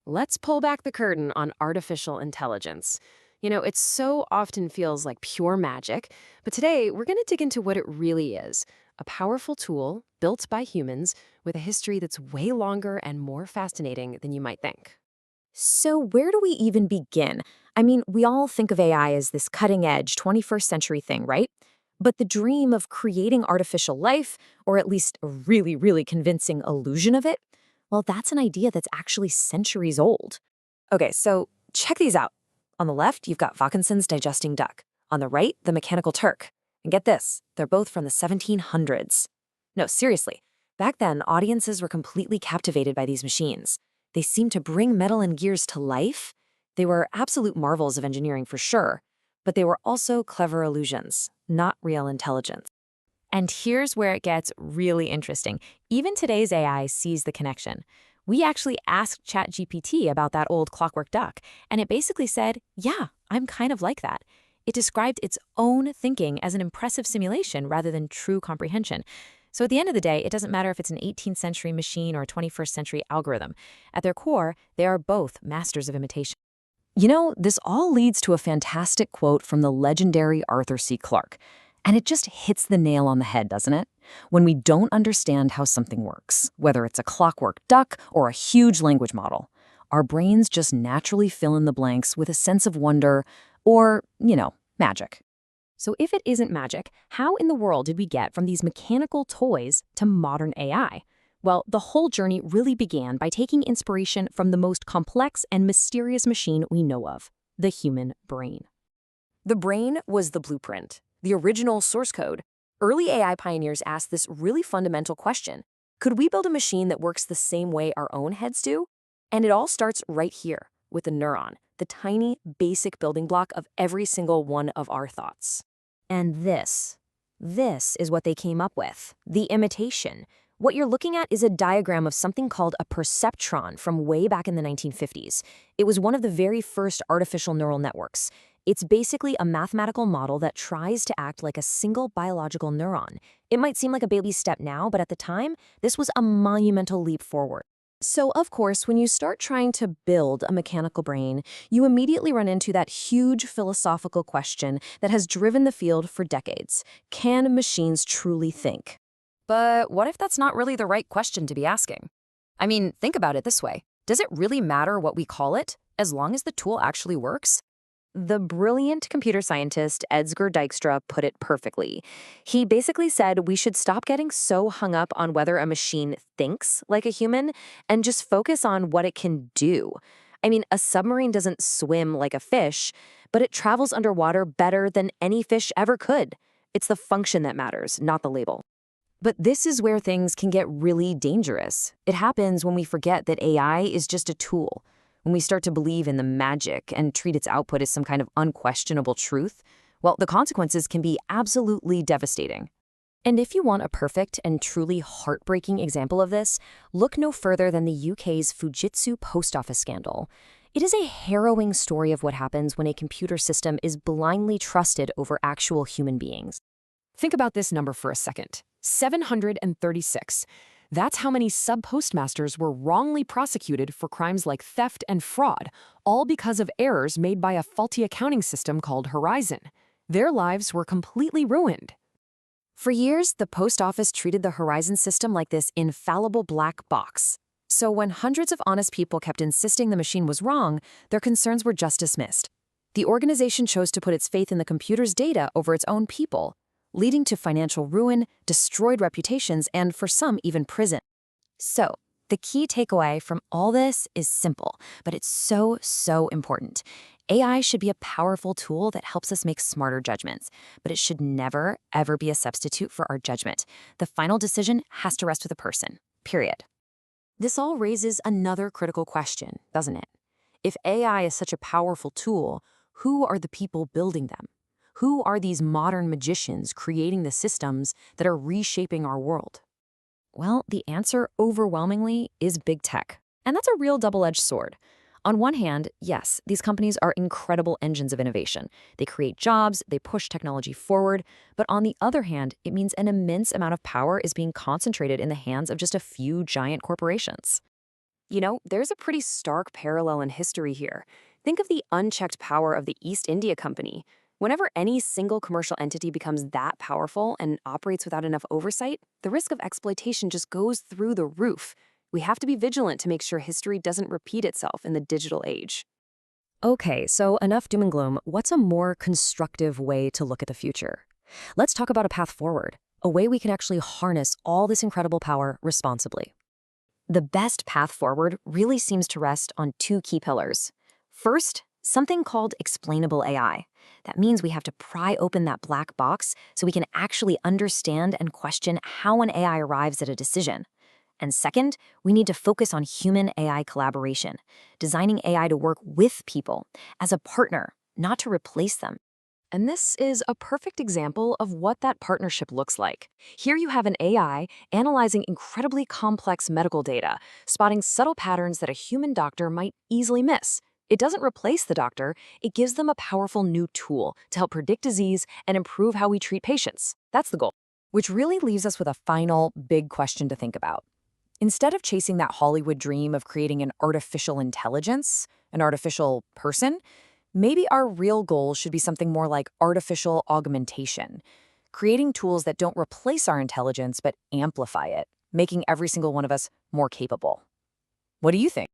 Let's pull back the curtain on artificial intelligence. It so often feels like pure magic, but today we're going to dig into what it really is: a powerful tool built by humans with a history that's way longer and more fascinating than you might think. So, where do we even begin? I mean, we all think of AI as this cutting edge 21st century thing, right? But the dream of creating artificial life, or at least a really, really convincing illusion of it, well, that's an idea that's actually centuries old. Okay, so check these out. On the left, you've got Vaucanson's digesting duck. On the right, the mechanical Turk. And get this, they're both from the 1700s. No, seriously, back then, audiences were completely captivated by these machines. They seemed to bring metal and gears to life. They were absolute marvels of engineering for sure, but they were also clever illusions, not real intelligence. And here's where it gets really interesting. Even today's AI sees the connection. We actually asked ChatGPT about that old clockwork duck, and it basically said, yeah, I'm kind of like that. It described its own thinking as an impressive simulation rather than true comprehension. So at the end of the day, it doesn't matter if it's an 18th century machine or a 21st century algorithm. At their core, they are both masters of imitation. This all leads to a fantastic quote from the legendary Arthur C. Clarke. And it just hits the nail on the head, doesn't it? When we don't understand how something works, whether it's a clockwork duck or a huge language model, our brains just naturally fill in the blanks with a sense of wonder or, magic. So if it isn't magic, how in the world did we get from these mechanical toys to modern AI? Well, the whole journey really began by taking inspiration from the most complex and mysterious machine we know of, the human brain. The brain was the blueprint, the original source code. Early AI pioneers asked this really fundamental question: could we build a machine that works the same way our own heads do? And it all starts right here with the neuron, the tiny, basic building block of every single one of our thoughts. And this is what they came up with, the imitation. What you're looking at is a diagram of something called a perceptron from way back in the 1950s. It was one of the very first artificial neural networks. It's basically a mathematical model that tries to act like a single biological neuron. It might seem like a baby step now, but at the time, this was a monumental leap forward. So, of course, when you start trying to build a mechanical brain, you immediately run into that huge philosophical question that has driven the field for decades. Can machines truly think? But what if that's not really the right question to be asking? I mean, think about it this way. Does it really matter what we call it, as long as the tool actually works? The brilliant computer scientist Edsger Dijkstra put it perfectly. He basically said we should stop getting so hung up on whether a machine thinks like a human and just focus on what it can do. I mean, a submarine doesn't swim like a fish, but it travels underwater better than any fish ever could. It's the function that matters, not the label. But this is where things can get really dangerous. It happens when we forget that AI is just a tool. When we start to believe in the magic and treat its output as some kind of unquestionable truth, well, the consequences can be absolutely devastating. And if you want a perfect and truly heartbreaking example of this, look no further than the UK's Fujitsu post office scandal. It is a harrowing story of what happens when a computer system is blindly trusted over actual human beings. Think about this number for a second: 736. That's how many sub-postmasters were wrongly prosecuted for crimes like theft and fraud, all because of errors made by a faulty accounting system called Horizon. Their lives were completely ruined. For years, the post office treated the Horizon system like this infallible black box. So when hundreds of honest people kept insisting the machine was wrong, their concerns were just dismissed. The organization chose to put its faith in the computer's data over its own people, leading to financial ruin, destroyed reputations, and for some, even prison. So, the key takeaway from all this is simple, but it's so important. AI should be a powerful tool that helps us make smarter judgments, but it should never, ever be a substitute for our judgment. The final decision has to rest with a person, period. This all raises another critical question, doesn't it? If AI is such a powerful tool, who are the people building them? Who are these modern magicians creating the systems that are reshaping our world? Well, the answer overwhelmingly is big tech. And that's a real double-edged sword. On one hand, yes, these companies are incredible engines of innovation. They create jobs, they push technology forward. But on the other hand, it means an immense amount of power is being concentrated in the hands of just a few giant corporations. There's a pretty stark parallel in history here. Think of the unchecked power of the East India Company. Whenever any single commercial entity becomes that powerful and operates without enough oversight, the risk of exploitation just goes through the roof. We have to be vigilant to make sure history doesn't repeat itself in the digital age. Okay, so enough doom and gloom. What's a more constructive way to look at the future? Let's talk about a path forward, a way we can actually harness all this incredible power responsibly. The best path forward really seems to rest on two key pillars. First, something called explainable AI. That means we have to pry open that black box so we can actually understand and question how an AI arrives at a decision. And second, we need to focus on human AI collaboration, designing AI to work with people as a partner, not to replace them. And this is a perfect example of what that partnership looks like. Here you have an AI analyzing incredibly complex medical data, spotting subtle patterns that a human doctor might easily miss. It doesn't replace the doctor, it gives them a powerful new tool to help predict disease and improve how we treat patients. That's the goal. Which really leaves us with a final big question to think about. Instead of chasing that Hollywood dream of creating an artificial intelligence, an artificial person, maybe our real goal should be something more like artificial augmentation, creating tools that don't replace our intelligence but amplify it, making every single one of us more capable. What do you think?